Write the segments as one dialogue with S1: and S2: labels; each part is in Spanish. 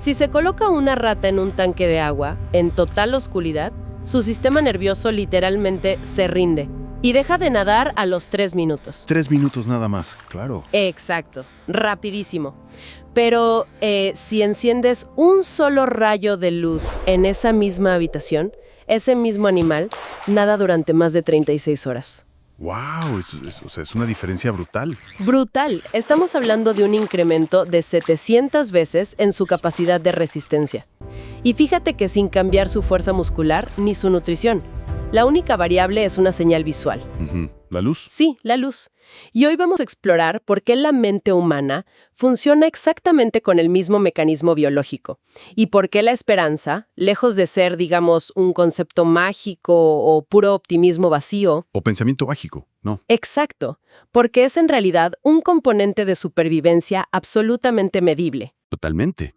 S1: Si se coloca una rata en un tanque de agua, en total oscuridad, su sistema nervioso literalmente se rinde y deja de nadar a los 3 minutos.
S2: 3 minutos nada más, claro.
S1: Exacto, rapidísimo. Pero si enciendes un solo rayo de luz en esa misma habitación, ese mismo animal nada durante más de 36 horas.
S2: ¡Wow! Es una diferencia brutal.
S1: Brutal. Estamos hablando de un incremento de 700 veces en su capacidad de resistencia. Y fíjate que sin cambiar su fuerza muscular ni su nutrición. La única variable es una señal visual.
S2: ¿La luz?
S1: Sí, la luz. Y hoy vamos a explorar por qué la mente humana funciona exactamente con el mismo mecanismo biológico y por qué la esperanza, lejos de ser, digamos, un concepto mágico o puro optimismo vacío.
S2: O pensamiento mágico, ¿no?
S1: Exacto, porque es en realidad un componente de supervivencia absolutamente medible.
S2: Totalmente.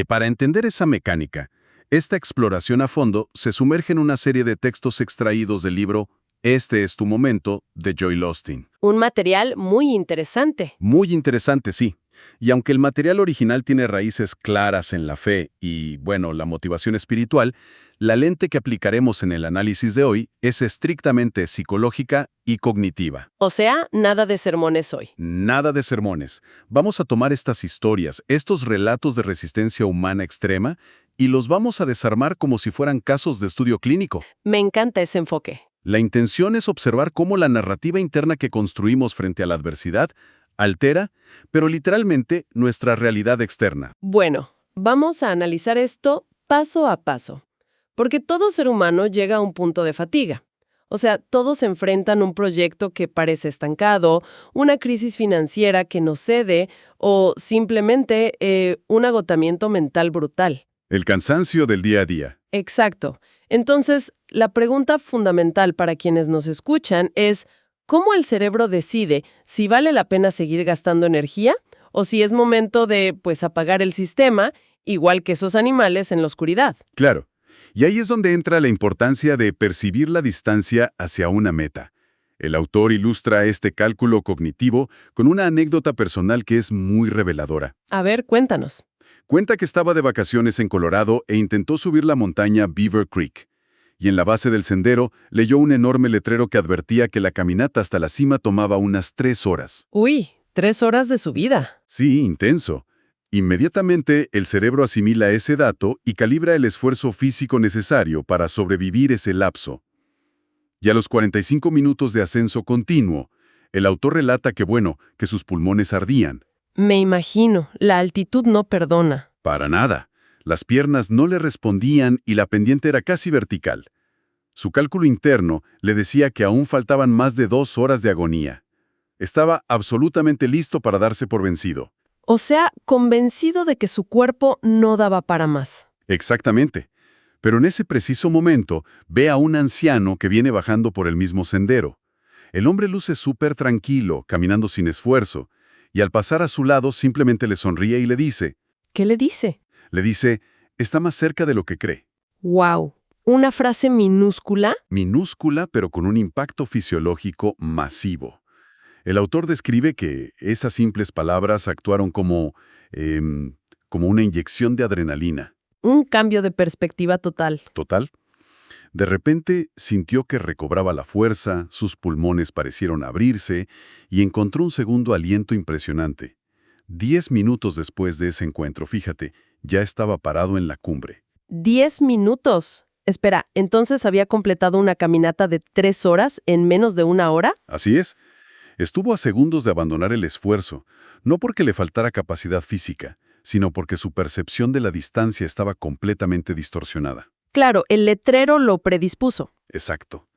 S2: Para entender esa mecánica, esta exploración a fondo se sumerge en una serie de textos extraídos del libro Este es tu momento, de Joel Osteen.
S1: Un material muy interesante.
S2: Muy interesante, sí. Y aunque el material original tiene raíces claras en la fe y, bueno, la motivación espiritual, la lente que aplicaremos en el análisis de hoy es estrictamente psicológica y cognitiva.
S1: O sea, nada de sermones hoy.
S2: Nada de sermones. Vamos a tomar estas historias, estos relatos de resistencia humana extrema, y los vamos a desarmar como si fueran casos de estudio clínico.
S1: Me encanta ese enfoque.
S2: La intención es observar cómo la narrativa interna que construimos frente a la adversidad altera, pero literalmente, nuestra realidad externa.
S1: Bueno, vamos a analizar esto paso a paso, porque todo ser humano llega a un punto de fatiga. O sea, todos enfrentan un proyecto que parece estancado, una crisis financiera que no cede o simplemente un agotamiento mental brutal.
S2: El cansancio del día a día.
S1: Exacto. Entonces, la pregunta fundamental para quienes nos escuchan es, ¿cómo el cerebro decide si vale la pena seguir gastando energía o si es momento de, apagar el sistema, igual que esos animales en la oscuridad?
S2: Claro. Y ahí es donde entra la importancia de percibir la distancia hacia una meta. El autor ilustra este cálculo cognitivo con una anécdota personal que es muy reveladora.
S1: A ver, cuéntanos.
S2: Cuenta que estaba de vacaciones en Colorado e intentó subir la montaña Beaver Creek. Y en la base del sendero leyó un enorme letrero que advertía que la caminata hasta la cima tomaba unas 3 horas.
S1: Uy, 3 horas de subida.
S2: Sí, intenso. Inmediatamente el cerebro asimila ese dato y calibra el esfuerzo físico necesario para sobrevivir ese lapso. Y a los 45 minutos de ascenso continuo, el autor relata que sus pulmones ardían.
S1: Me imagino, la altitud no perdona.
S2: Para nada. Las piernas no le respondían y la pendiente era casi vertical. Su cálculo interno le decía que aún faltaban más de 2 horas de agonía. Estaba absolutamente listo para darse por vencido.
S1: O sea, convencido de que su cuerpo no daba para más.
S2: Exactamente. Pero en ese preciso momento ve a un anciano que viene bajando por el mismo sendero. El hombre luce súper tranquilo, caminando sin esfuerzo, y al pasar a su lado simplemente le sonríe y le dice...
S1: ¿Qué le dice?
S2: Le dice, está más cerca de lo que cree.
S1: ¡Wow! ¿Una frase minúscula?
S2: Minúscula, pero con un impacto fisiológico masivo. El autor describe que esas simples palabras actuaron como una inyección de adrenalina.
S1: Un cambio de perspectiva total.
S2: ¿Total? De repente sintió que recobraba la fuerza, sus pulmones parecieron abrirse y encontró un segundo aliento impresionante. 10 minutos después de ese encuentro, fíjate, ya estaba parado en la cumbre.
S1: 10 minutos. Espera, ¿entonces había completado una caminata de 3 horas en menos de 1 hora?
S2: Así es. Estuvo a segundos de abandonar el esfuerzo, no porque le faltara capacidad física, sino porque su percepción de la distancia estaba completamente distorsionada.
S1: Claro, el letrero lo predispuso.
S2: Exacto.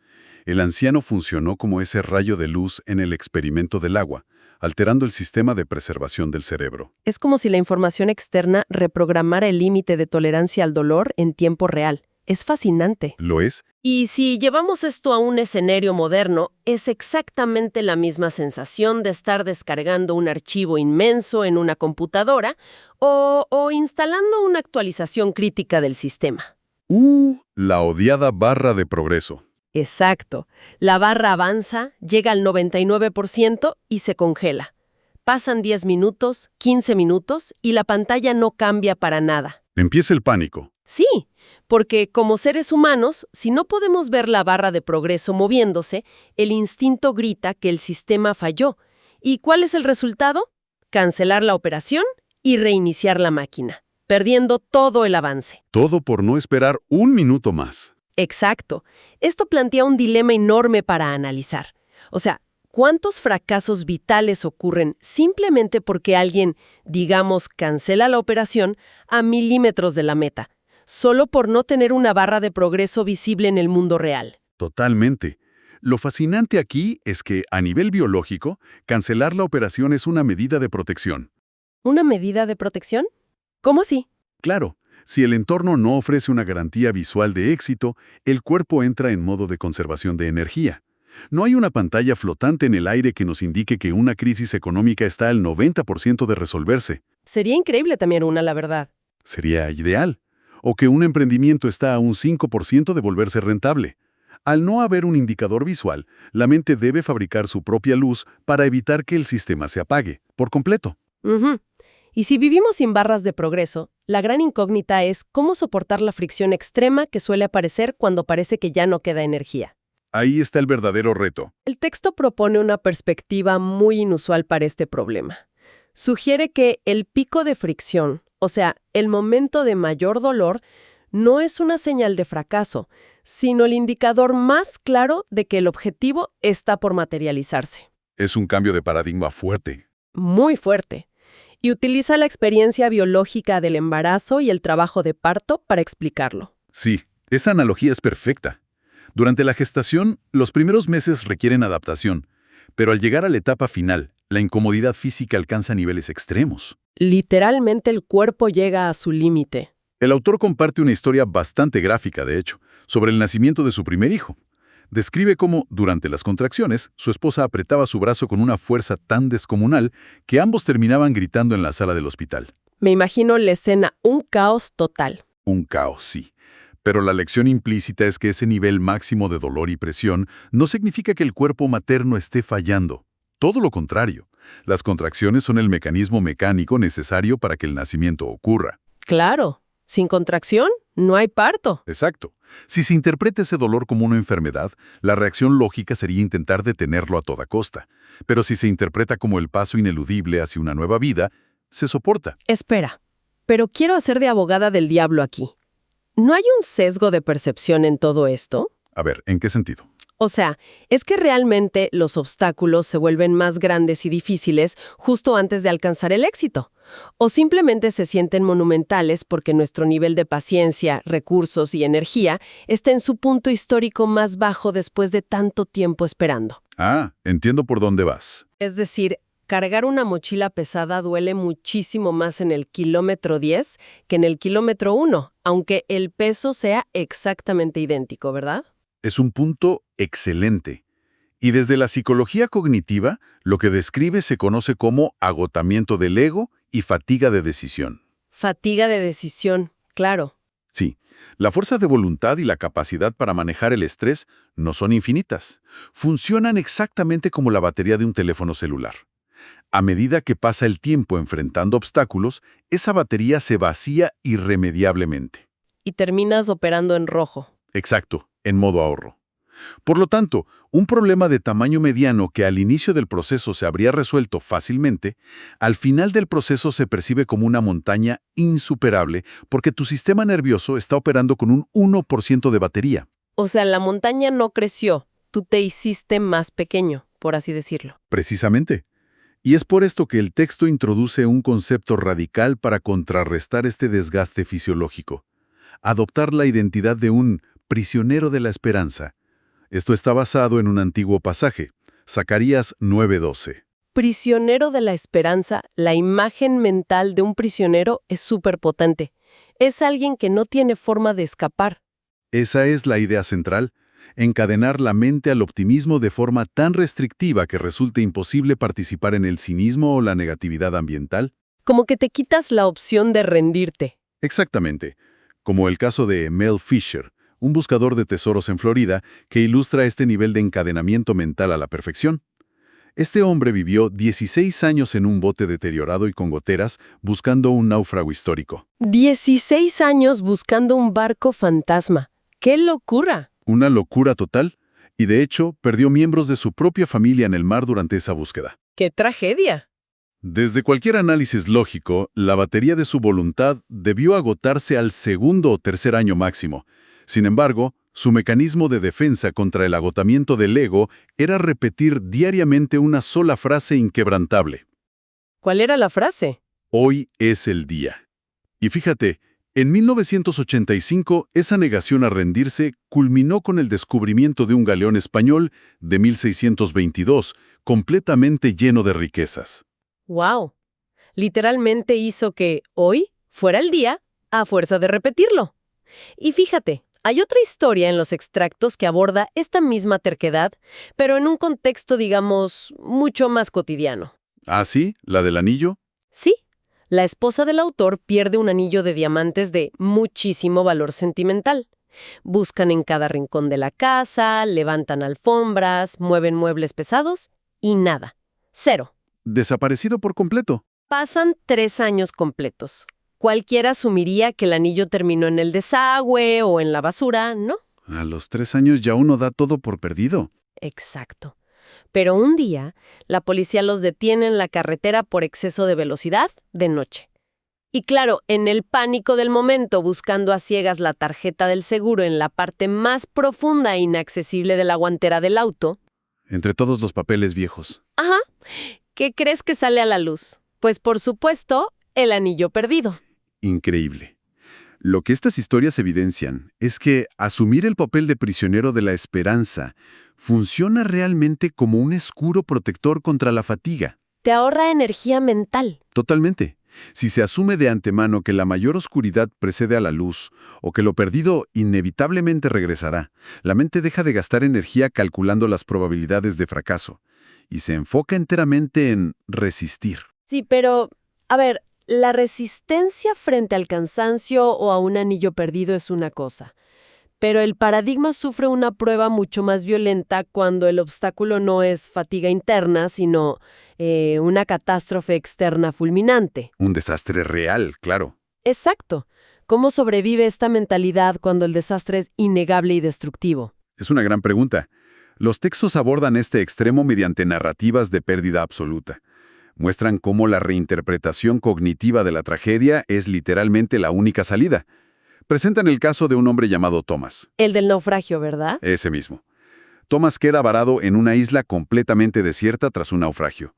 S2: El anciano funcionó como ese rayo de luz en el experimento del agua, alterando el sistema de preservación del cerebro.
S1: Es como si la información externa reprogramara el límite de tolerancia al dolor en tiempo real. Es fascinante.
S2: ¿Lo es?
S1: Y si llevamos esto a un escenario moderno, es exactamente la misma sensación de estar descargando un archivo inmenso en una computadora o instalando una actualización crítica del sistema.
S2: La odiada barra de progreso.
S1: Exacto. La barra avanza, llega al 99% y se congela. Pasan 10 minutos, 15 minutos y la pantalla no cambia para nada.
S2: Empieza el pánico.
S1: Sí, porque como seres humanos, si no podemos ver la barra de progreso moviéndose, el instinto grita que el sistema falló. ¿Y cuál es el resultado? Cancelar la operación y reiniciar la máquina, perdiendo todo el avance.
S2: Todo por no esperar un minuto más.
S1: Exacto. Esto plantea un dilema enorme para analizar. O sea, ¿cuántos fracasos vitales ocurren simplemente porque alguien, digamos, cancela la operación a milímetros de la meta, solo por no tener una barra de progreso visible en el mundo real?
S2: Totalmente. Lo fascinante aquí es que, a nivel biológico, cancelar la operación es una medida de protección.
S1: ¿Una medida de protección? ¿Cómo así?
S2: Claro, si el entorno no ofrece una garantía visual de éxito, el cuerpo entra en modo de conservación de energía. No hay una pantalla flotante en el aire que nos indique que una crisis económica está al 90% de resolverse.
S1: Sería increíble también una, la verdad.
S2: Sería ideal. O que un emprendimiento está a un 5% de volverse rentable. Al no haber un indicador visual, la mente debe fabricar su propia luz para evitar que el sistema se apague, por completo.
S1: Ujú. Y si vivimos sin barras de progreso, la gran incógnita es cómo soportar la fricción extrema que suele aparecer cuando parece que ya no queda energía.
S2: Ahí está el verdadero reto.
S1: El texto propone una perspectiva muy inusual para este problema. Sugiere que el pico de fricción, o sea, el momento de mayor dolor, no es una señal de fracaso, sino el indicador más claro de que el objetivo está por materializarse.
S2: Es un cambio de paradigma fuerte.
S1: Muy fuerte. Y utiliza la experiencia biológica del embarazo y el trabajo de parto para explicarlo.
S2: Sí, esa analogía es perfecta. Durante la gestación, los primeros meses requieren adaptación, pero al llegar a la etapa final, la incomodidad física alcanza niveles extremos.
S1: Literalmente el cuerpo llega a su límite.
S2: El autor comparte una historia bastante gráfica, de hecho, sobre el nacimiento de su primer hijo. Describe cómo, durante las contracciones, su esposa apretaba su brazo con una fuerza tan descomunal que ambos terminaban gritando en la sala del hospital.
S1: Me imagino la escena, un caos total.
S2: Un caos, sí. Pero la lección implícita es que ese nivel máximo de dolor y presión no significa que el cuerpo materno esté fallando. Todo lo contrario. Las contracciones son el mecanismo mecánico necesario para que el nacimiento ocurra.
S1: Claro, sin contracción no hay parto.
S2: Exacto. Si se interpreta ese dolor como una enfermedad, la reacción lógica sería intentar detenerlo a toda costa. Pero si se interpreta como el paso ineludible hacia una nueva vida, se soporta.
S1: Espera, pero quiero hacer de abogada del diablo aquí. ¿No hay un sesgo de percepción en todo esto?
S2: A ver, ¿en qué sentido?
S1: O sea, ¿es que realmente los obstáculos se vuelven más grandes y difíciles justo antes de alcanzar el éxito? ¿O simplemente se sienten monumentales porque nuestro nivel de paciencia, recursos y energía está en su punto histórico más bajo después de tanto tiempo esperando?
S2: Ah, entiendo por dónde vas.
S1: Es decir, cargar una mochila pesada duele muchísimo más en el kilómetro 10 que en el kilómetro 1, aunque el peso sea exactamente idéntico, ¿verdad?
S2: Es un punto excelente. Y desde la psicología cognitiva, lo que describe se conoce como agotamiento del ego y fatiga de decisión.
S1: Fatiga de decisión, claro.
S2: Sí, la fuerza de voluntad y la capacidad para manejar el estrés no son infinitas. Funcionan exactamente como la batería de un teléfono celular. A medida que pasa el tiempo enfrentando obstáculos, esa batería se vacía irremediablemente.
S1: Y terminas operando en rojo.
S2: Exacto, en modo ahorro. Por lo tanto, un problema de tamaño mediano que al inicio del proceso se habría resuelto fácilmente, al final del proceso se percibe como una montaña insuperable porque tu sistema nervioso está operando con un 1% de batería.
S1: O sea, la montaña no creció, tú te hiciste más pequeño, por así decirlo.
S2: Precisamente. Y es por esto que el texto introduce un concepto radical para contrarrestar este desgaste fisiológico. Adoptar la identidad de un prisionero de la esperanza. Esto está basado en un antiguo pasaje, Zacarías 9:12.
S1: Prisionero de la esperanza, la imagen mental de un prisionero es súper potente. Es alguien que no tiene forma de escapar.
S2: Esa es la idea central, encadenar la mente al optimismo de forma tan restrictiva que resulte imposible participar en el cinismo o la negatividad ambiental.
S1: Como que te quitas la opción de rendirte.
S2: Exactamente, como el caso de Mel Fisher, un buscador de tesoros en Florida, que ilustra este nivel de encadenamiento mental a la perfección. Este hombre vivió 16 años en un bote deteriorado y con goteras buscando un náufrago histórico.
S1: 16 años buscando un barco fantasma. ¡Qué locura!
S2: Una locura total, y de hecho perdió miembros de su propia familia en el mar durante esa búsqueda.
S1: ¡Qué tragedia!
S2: Desde cualquier análisis lógico, la batería de su voluntad debió agotarse al segundo o tercer año máximo. Sin embargo, su mecanismo de defensa contra el agotamiento del ego era repetir diariamente una sola frase inquebrantable.
S1: ¿Cuál era la frase?
S2: Hoy es el día. Y fíjate, en 1985 esa negación a rendirse culminó con el descubrimiento de un galeón español de 1622, completamente lleno de riquezas.
S1: ¡Wow! Literalmente hizo que hoy fuera el día a fuerza de repetirlo. Y fíjate, hay otra historia en los extractos que aborda esta misma terquedad, pero en un contexto, digamos, mucho más cotidiano.
S2: ¿Ah, sí? ¿La del anillo?
S1: Sí, la esposa del autor pierde un anillo de diamantes de muchísimo valor sentimental. Buscan en cada rincón de la casa, levantan alfombras, mueven muebles pesados y nada. Cero.
S2: Desaparecido por completo.
S1: Pasan 3 años completos. Cualquiera asumiría que el anillo terminó en el desagüe o en la basura, ¿no?
S2: A los 3 años ya uno da todo por perdido.
S1: Exacto. Pero un día, la policía los detiene en la carretera por exceso de velocidad de noche. Y claro, en el pánico del momento, buscando a ciegas la tarjeta del seguro en la parte más profunda e inaccesible de la guantera del auto.
S2: Entre todos los papeles viejos.
S1: Ajá. ¿Qué crees que sale a la luz? Pues por supuesto, el anillo perdido.
S2: Increíble. Lo que estas historias evidencian es que asumir el papel de prisionero de la esperanza funciona realmente como un escudo protector contra la fatiga.
S1: Te ahorra energía mental.
S2: Totalmente. Si se asume de antemano que la mayor oscuridad precede a la luz o que lo perdido inevitablemente regresará, la mente deja de gastar energía calculando las probabilidades de fracaso y se enfoca enteramente en resistir.
S1: Sí, pero, a ver, la resistencia frente al cansancio o a un anillo perdido es una cosa. Pero el paradigma sufre una prueba mucho más violenta cuando el obstáculo no es fatiga interna, sino una catástrofe externa fulminante.
S2: Un desastre real, claro.
S1: Exacto. ¿Cómo sobrevive esta mentalidad cuando el desastre es innegable y destructivo?
S2: Es una gran pregunta. Los textos abordan este extremo mediante narrativas de pérdida absoluta. Muestran cómo la reinterpretación cognitiva de la tragedia es literalmente la única salida. Presentan el caso de un hombre llamado Thomas.
S1: El del naufragio, ¿verdad?
S2: Ese mismo. Thomas queda varado en una isla completamente desierta tras un naufragio.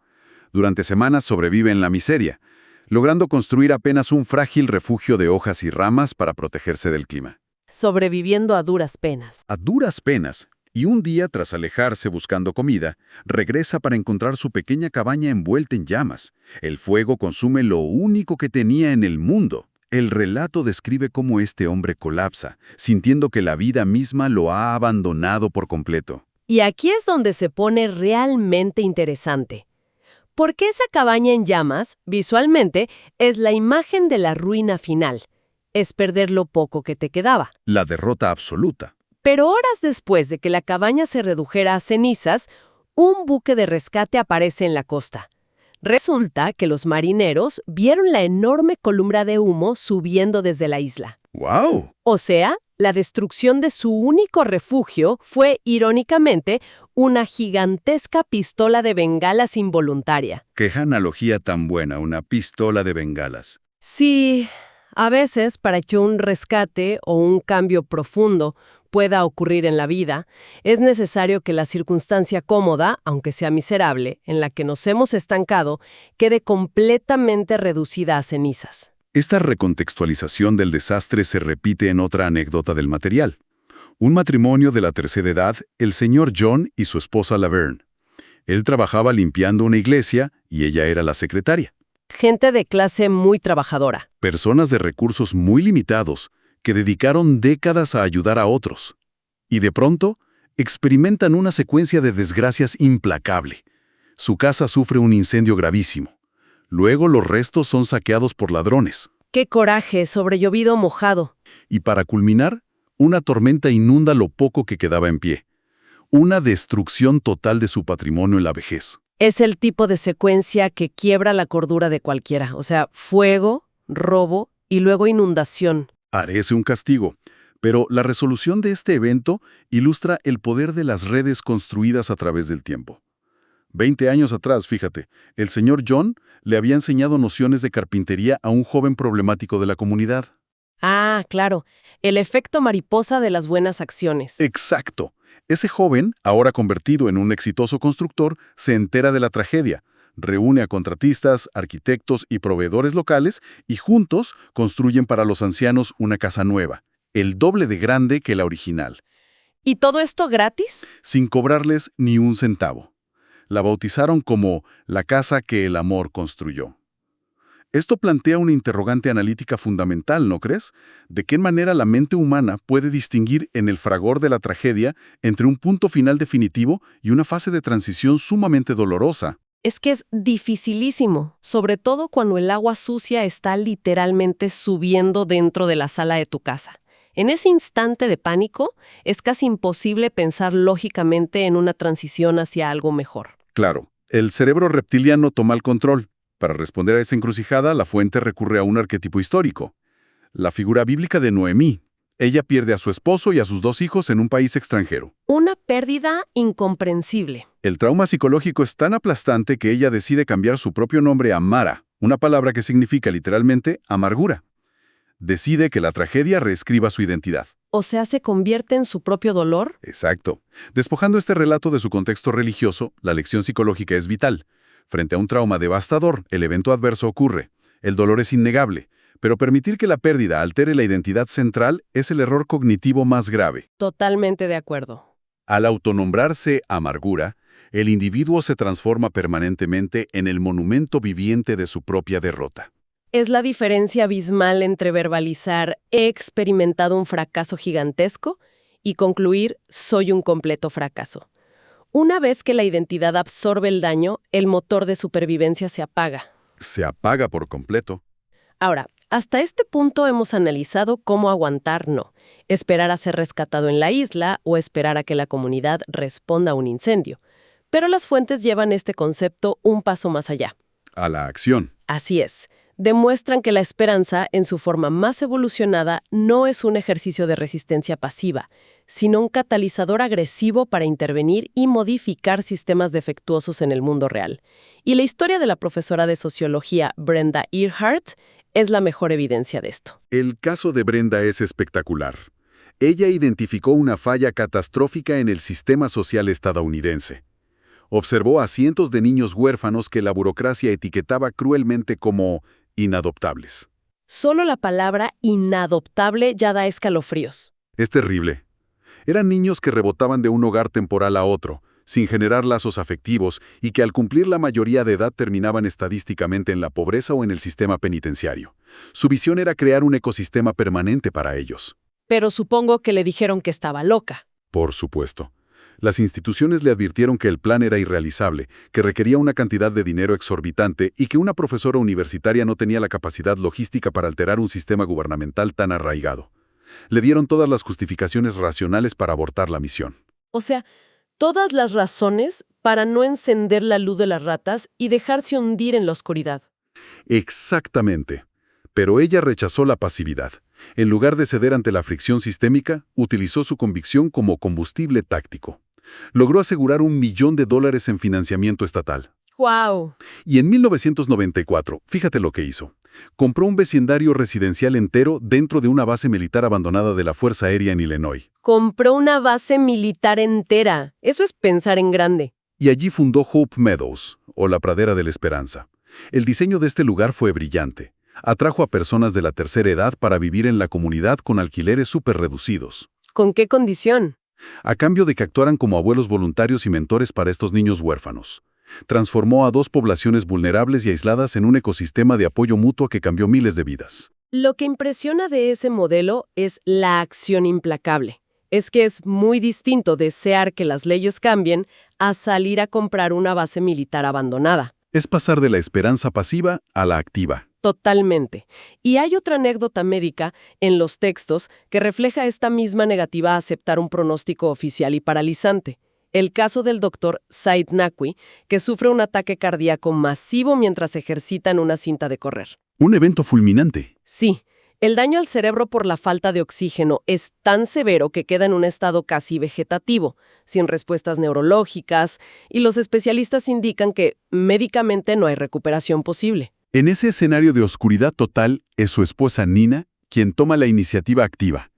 S2: Durante semanas sobrevive en la miseria, logrando construir apenas un frágil refugio de hojas y ramas para protegerse del clima.
S1: Sobreviviendo a duras penas.
S2: A duras penas. Y un día, tras alejarse buscando comida, regresa para encontrar su pequeña cabaña envuelta en llamas. El fuego consume lo único que tenía en el mundo. El relato describe cómo este hombre colapsa, sintiendo que la vida misma lo ha abandonado por completo.
S1: Y aquí es donde se pone realmente interesante. Porque esa cabaña en llamas, visualmente, es la imagen de la ruina final. Es perder lo poco que te quedaba.
S2: La derrota absoluta.
S1: Pero horas después de que la cabaña se redujera a cenizas, un buque de rescate aparece en la costa. Resulta que los marineros vieron la enorme columna de humo subiendo desde la isla.
S2: ¡Wow!
S1: O sea, la destrucción de su único refugio fue, irónicamente, una gigantesca pistola de bengalas involuntaria.
S2: ¡Qué analogía tan buena, una pistola de bengalas!
S1: Sí, a veces para que un rescate o un cambio profundo pueda ocurrir en la vida, es necesario que la circunstancia cómoda, aunque sea miserable, en la que nos hemos estancado, quede completamente reducida a cenizas.
S2: Esta recontextualización del desastre se repite en otra anécdota del material. Un matrimonio de la tercera edad, el señor John y su esposa Laverne. Él trabajaba limpiando una iglesia y ella era la secretaria.
S1: Gente de clase muy trabajadora.
S2: Personas de recursos muy limitados que dedicaron décadas a ayudar a otros. Y de pronto, experimentan una secuencia de desgracias implacable. Su casa sufre un incendio gravísimo. Luego los restos son saqueados por ladrones.
S1: ¡Qué coraje! Sobrellovido mojado.
S2: Y para culminar, una tormenta inunda lo poco que quedaba en pie. Una destrucción total de su patrimonio en la vejez.
S1: Es el tipo de secuencia que quiebra la cordura de cualquiera. O sea, fuego, robo y luego inundación.
S2: Parece un castigo, pero la resolución de este evento ilustra el poder de las redes construidas a través del tiempo. 20 años atrás, fíjate, el señor John le había enseñado nociones de carpintería a un joven problemático de la comunidad.
S1: Ah, claro, el efecto mariposa de las buenas acciones.
S2: Exacto. Ese joven, ahora convertido en un exitoso constructor, se entera de la tragedia, reúne a contratistas, arquitectos y proveedores locales y juntos construyen para los ancianos una casa nueva, el doble de grande que la original,
S1: ¿Y todo esto gratis?
S2: sin cobrarles ni un centavo. La bautizaron como la casa que el amor construyó. Esto plantea una interrogante analítica fundamental, ¿no crees? ¿De qué manera la mente humana puede distinguir en el fragor de la tragedia entre un punto final definitivo y una fase de transición sumamente dolorosa?
S1: Es que es dificilísimo, sobre todo cuando el agua sucia está literalmente subiendo dentro de la sala de tu casa. En ese instante de pánico, es casi imposible pensar lógicamente en una transición hacia algo mejor.
S2: Claro, el cerebro reptiliano toma el control. Para responder a esa encrucijada, la fuente recurre a un arquetipo histórico. La figura bíblica de Noemí. Ella pierde a su esposo y a sus 2 hijos en un país extranjero.
S1: Una pérdida incomprensible.
S2: El trauma psicológico es tan aplastante que ella decide cambiar su propio nombre a Mara, una palabra que significa literalmente amargura. Decide que la tragedia reescriba su identidad.
S1: O sea, se convierte en su propio dolor.
S2: Exacto. Despojando este relato de su contexto religioso, la lección psicológica es vital. Frente a un trauma devastador, el evento adverso ocurre. El dolor es innegable, pero permitir que la pérdida altere la identidad central es el error cognitivo más grave.
S1: Totalmente de acuerdo.
S2: Al autonombrarse amargura, el individuo se transforma permanentemente en el monumento viviente de su propia derrota.
S1: Es la diferencia abismal entre verbalizar «he experimentado un fracaso gigantesco» y concluir «soy un completo fracaso». Una vez que la identidad absorbe el daño, el motor de supervivencia se apaga.
S2: Se apaga por completo.
S1: Ahora, hasta este punto hemos analizado cómo aguantar no, esperar a ser rescatado en la isla o esperar a que la comunidad responda a un incendio. Pero las fuentes llevan este concepto un paso más allá.
S2: A la acción.
S1: Así es. Demuestran que la esperanza, en su forma más evolucionada, no es un ejercicio de resistencia pasiva, sino un catalizador agresivo para intervenir y modificar sistemas defectuosos en el mundo real. Y la historia de la profesora de sociología Brenda Earhart es la mejor evidencia de esto.
S2: El caso de Brenda es espectacular. Ella identificó una falla catastrófica en el sistema social estadounidense. Observó a cientos de niños huérfanos que la burocracia etiquetaba cruelmente como inadoptables.
S1: Solo la palabra inadoptable ya da escalofríos.
S2: Es terrible. Eran niños que rebotaban de un hogar temporal a otro, sin generar lazos afectivos y que al cumplir la mayoría de edad terminaban estadísticamente en la pobreza o en el sistema penitenciario. Su visión era crear un ecosistema permanente para ellos.
S1: Pero supongo que le dijeron que estaba loca.
S2: Por supuesto. Las instituciones le advirtieron que el plan era irrealizable, que requería una cantidad de dinero exorbitante y que una profesora universitaria no tenía la capacidad logística para alterar un sistema gubernamental tan arraigado. Le dieron todas las justificaciones racionales para abortar la misión.
S1: O sea, todas las razones para no encender la luz de las ratas y dejarse hundir en la oscuridad.
S2: Exactamente. Pero ella rechazó la pasividad. En lugar de ceder ante la fricción sistémica, utilizó su convicción como combustible táctico. Logró asegurar $1 millón en financiamiento estatal.
S1: ¡Guau!
S2: Y en 1994, fíjate lo que hizo. Compró un vecindario residencial entero dentro de una base militar abandonada de la Fuerza Aérea en Illinois.
S1: Compró una base militar entera. Eso es pensar en grande.
S2: Y allí fundó Hope Meadows, o la Pradera de la Esperanza. El diseño de este lugar fue brillante. Atrajo a personas de la tercera edad para vivir en la comunidad con alquileres súper reducidos.
S1: ¿Con qué condición?
S2: A cambio de que actuaran como abuelos voluntarios y mentores para estos niños huérfanos. Transformó a 2 poblaciones vulnerables y aisladas en un ecosistema de apoyo mutuo que cambió miles de vidas.
S1: Lo que impresiona de ese modelo es la acción implacable. Es que es muy distinto desear que las leyes cambien a salir a comprar una base militar abandonada.
S2: Es pasar de la esperanza pasiva a la activa.
S1: Totalmente. Y hay otra anécdota médica en los textos que refleja esta misma negativa a aceptar un pronóstico oficial y paralizante. El caso del doctor Said Naqvi, que sufre un ataque cardíaco masivo mientras ejercita en una cinta de correr.
S2: Un evento fulminante.
S1: Sí, el daño al cerebro por la falta de oxígeno es tan severo que queda en un estado casi vegetativo, sin respuestas neurológicas, y los especialistas indican que médicamente no hay recuperación posible.
S2: En ese escenario de oscuridad total, es su esposa Nina quien toma la iniciativa activa.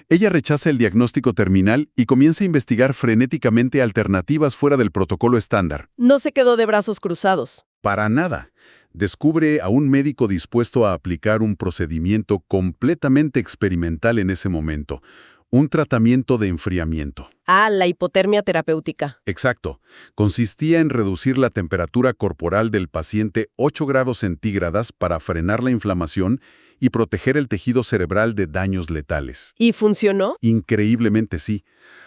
S2: Ella rechaza el diagnóstico terminal y comienza a investigar frenéticamente alternativas fuera del protocolo estándar.
S1: No se quedó de brazos cruzados.
S2: Para nada. Descubre a un médico dispuesto a aplicar un procedimiento completamente experimental en ese momento. Un tratamiento de enfriamiento.
S1: Ah, la hipotermia terapéutica.
S2: Exacto. Consistía en reducir la temperatura corporal del paciente 8 grados centígrados para frenar la inflamación y proteger el tejido cerebral de daños letales.
S1: ¿Y funcionó?
S2: Increíblemente sí.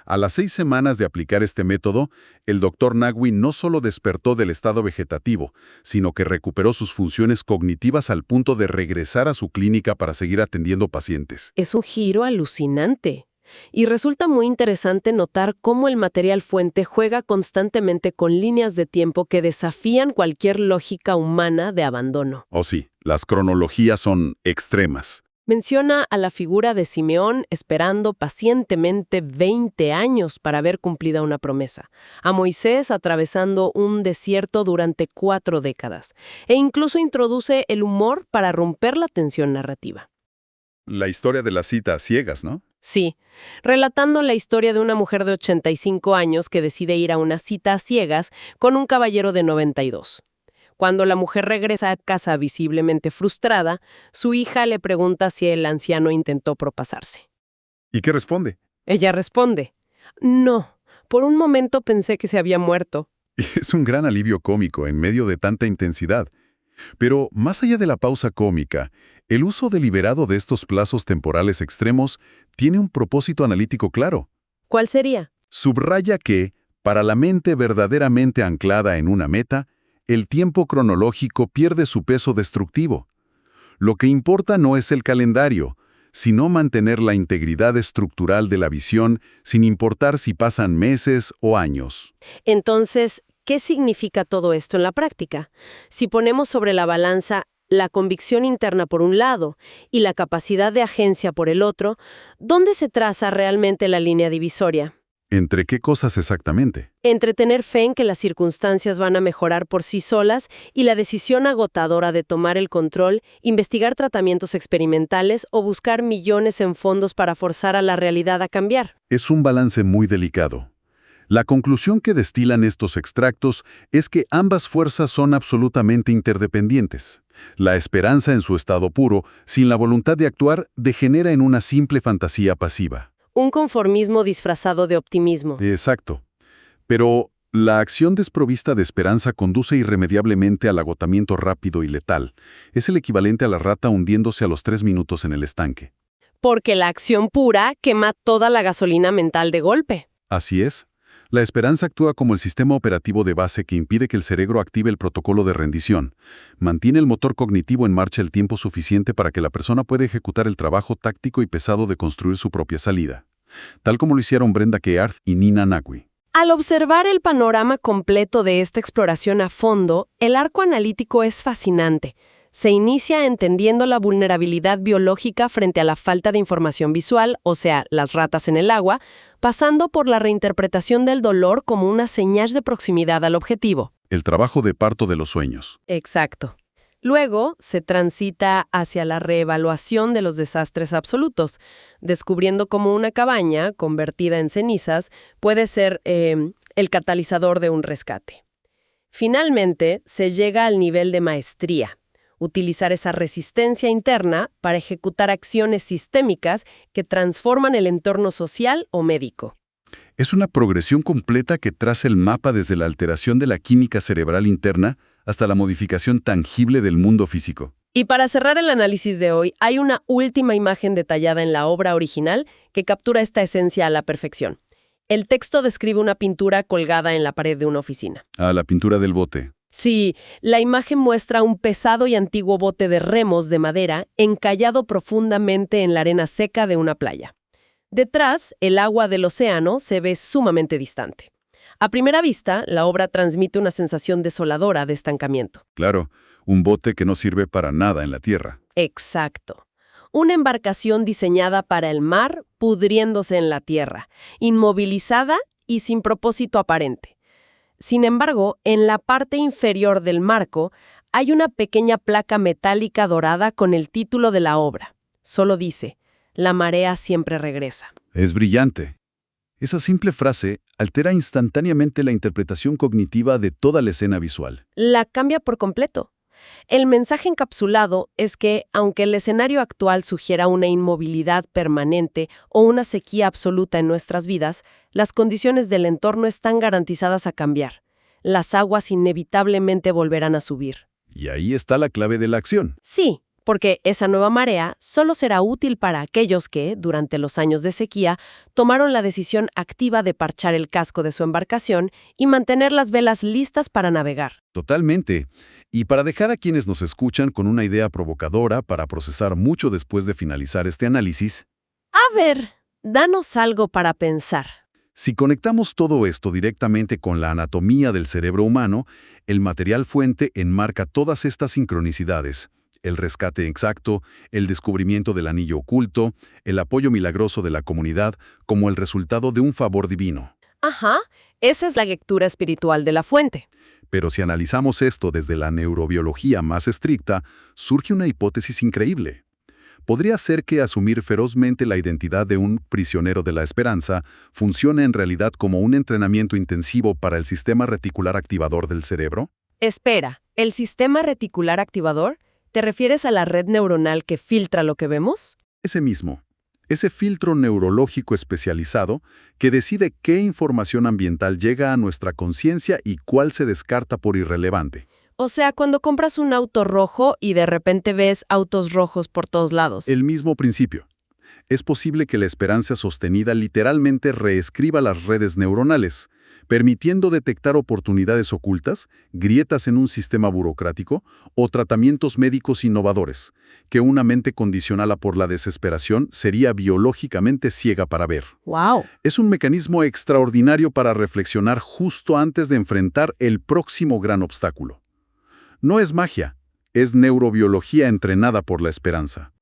S2: A las 6 semanas de aplicar este método, el Dr. Naqvi no solo despertó del estado vegetativo, sino que recuperó sus funciones cognitivas al punto de regresar a su clínica para seguir atendiendo pacientes.
S1: Es un giro alucinante. Y resulta muy interesante notar cómo el material fuente juega constantemente con líneas de tiempo que desafían cualquier lógica humana de abandono.
S2: Oh sí, las cronologías son extremas.
S1: Menciona a la figura de Simeón esperando pacientemente 20 años para haber cumplido una promesa, a Moisés atravesando un desierto durante 4 décadas, e incluso introduce el humor para romper la tensión narrativa.
S2: La historia de la cita a ciegas, ¿no?
S1: Sí, relatando la historia de una mujer de 85 años que decide ir a una cita a ciegas con un caballero de 92. Cuando la mujer regresa a casa visiblemente frustrada, su hija le pregunta si el anciano intentó propasarse.
S2: ¿Y qué responde?
S1: Ella responde, no, por un momento pensé que se había muerto.
S2: Es un gran alivio cómico en medio de tanta intensidad. Pero, más allá de la pausa cómica, el uso deliberado de estos plazos temporales extremos tiene un propósito analítico claro.
S1: ¿Cuál sería?
S2: Subraya que, para la mente verdaderamente anclada en una meta, el tiempo cronológico pierde su peso destructivo. Lo que importa no es el calendario, sino mantener la integridad estructural de la visión sin importar si pasan meses o años.
S1: Entonces, ¿qué significa todo esto en la práctica? Si ponemos sobre la balanza la convicción interna por un lado y la capacidad de agencia por el otro, ¿dónde se traza realmente la línea divisoria?
S2: ¿Entre qué cosas exactamente?
S1: Entre tener fe en que las circunstancias van a mejorar por sí solas y la decisión agotadora de tomar el control, investigar tratamientos experimentales o buscar millones en fondos para forzar a la realidad a cambiar.
S2: Es un balance muy delicado. La conclusión que destilan estos extractos es que ambas fuerzas son absolutamente interdependientes. La esperanza en su estado puro, sin la voluntad de actuar, degenera en una simple fantasía pasiva.
S1: Un conformismo disfrazado de optimismo.
S2: Exacto. Pero la acción desprovista de esperanza conduce irremediablemente al agotamiento rápido y letal. Es el equivalente a la rata hundiéndose a los 3 minutos en el estanque.
S1: Porque la acción pura quema toda la gasolina mental de golpe.
S2: Así es. La esperanza actúa como el sistema operativo de base que impide que el cerebro active el protocolo de rendición. Mantiene el motor cognitivo en marcha el tiempo suficiente para que la persona pueda ejecutar el trabajo táctico y pesado de construir su propia salida, tal como lo hicieron Brenda Kearth y Nina Naqvi.
S1: Al observar el panorama completo de esta exploración a fondo, el arco analítico es fascinante. Se inicia entendiendo la vulnerabilidad biológica frente a la falta de información visual, o sea, las ratas en el agua, pasando por la reinterpretación del dolor como una señal de proximidad al objetivo.
S2: El trabajo de parto de los sueños.
S1: Exacto. Luego se transita hacia la reevaluación de los desastres absolutos, descubriendo cómo una cabaña, convertida en cenizas, puede ser el catalizador de un rescate. Finalmente, se llega al nivel de maestría. Utilizar esa resistencia interna para ejecutar acciones sistémicas que transforman el entorno social o médico.
S2: Es una progresión completa que traza el mapa desde la alteración de la química cerebral interna hasta la modificación tangible del mundo físico.
S1: Y para cerrar el análisis de hoy, hay una última imagen detallada en la obra original que captura esta esencia a la perfección. El texto describe una pintura colgada en la pared de una oficina.
S2: Ah, la pintura del bote.
S1: Sí, la imagen muestra un pesado y antiguo bote de remos de madera encallado profundamente en la arena seca de una playa. Detrás, el agua del océano se ve sumamente distante. A primera vista, la obra transmite una sensación desoladora de estancamiento.
S2: Claro, un bote que no sirve para nada en la tierra.
S1: Exacto. Una embarcación diseñada para el mar pudriéndose en la tierra, inmovilizada y sin propósito aparente. Sin embargo, en la parte inferior del marco hay una pequeña placa metálica dorada con el título de la obra. Solo dice, «La marea siempre regresa».
S2: Es brillante. Esa simple frase altera instantáneamente la interpretación cognitiva de toda la escena visual.
S1: La cambia por completo. El mensaje encapsulado es que, aunque el escenario actual sugiera una inmovilidad permanente o una sequía absoluta en nuestras vidas, las condiciones del entorno están garantizadas a cambiar. Las aguas inevitablemente volverán a subir.
S2: Y ahí está la clave de la acción.
S1: Sí, porque esa nueva marea solo será útil para aquellos que, durante los años de sequía, tomaron la decisión activa de parchar el casco de su embarcación y mantener las velas listas para navegar.
S2: Totalmente. Y para dejar a quienes nos escuchan con una idea provocadora para procesar mucho después de finalizar este análisis,
S1: A ver, danos algo para pensar.
S2: si conectamos todo esto directamente con la anatomía del cerebro humano, el material fuente enmarca todas estas sincronicidades. El rescate exacto, el descubrimiento del anillo oculto, el apoyo milagroso de la comunidad como el resultado de un favor divino.
S1: Ajá, esa es la lectura espiritual de la fuente.
S2: Pero si analizamos esto desde la neurobiología más estricta, surge una hipótesis increíble. Podría ser que asumir ferozmente la identidad de un prisionero de la esperanza funcione en realidad como un entrenamiento intensivo para el sistema reticular activador del cerebro.
S1: Espera, ¿el sistema reticular activador? ¿Te refieres a la red neuronal que filtra lo que vemos?
S2: Ese mismo. Ese filtro neurológico especializado que decide qué información ambiental llega a nuestra conciencia y cuál se descarta por irrelevante.
S1: O sea, cuando compras un auto rojo y de repente ves autos rojos por todos lados.
S2: El mismo principio. Es posible que la esperanza sostenida literalmente reescriba las redes neuronales, permitiendo detectar oportunidades ocultas, grietas en un sistema burocrático o tratamientos médicos innovadores, que una mente condicionada por la desesperación sería biológicamente ciega para ver.
S1: ¡Wow!
S2: Es un mecanismo extraordinario para reflexionar justo antes de enfrentar el próximo gran obstáculo. No es magia, es neurobiología entrenada por la esperanza.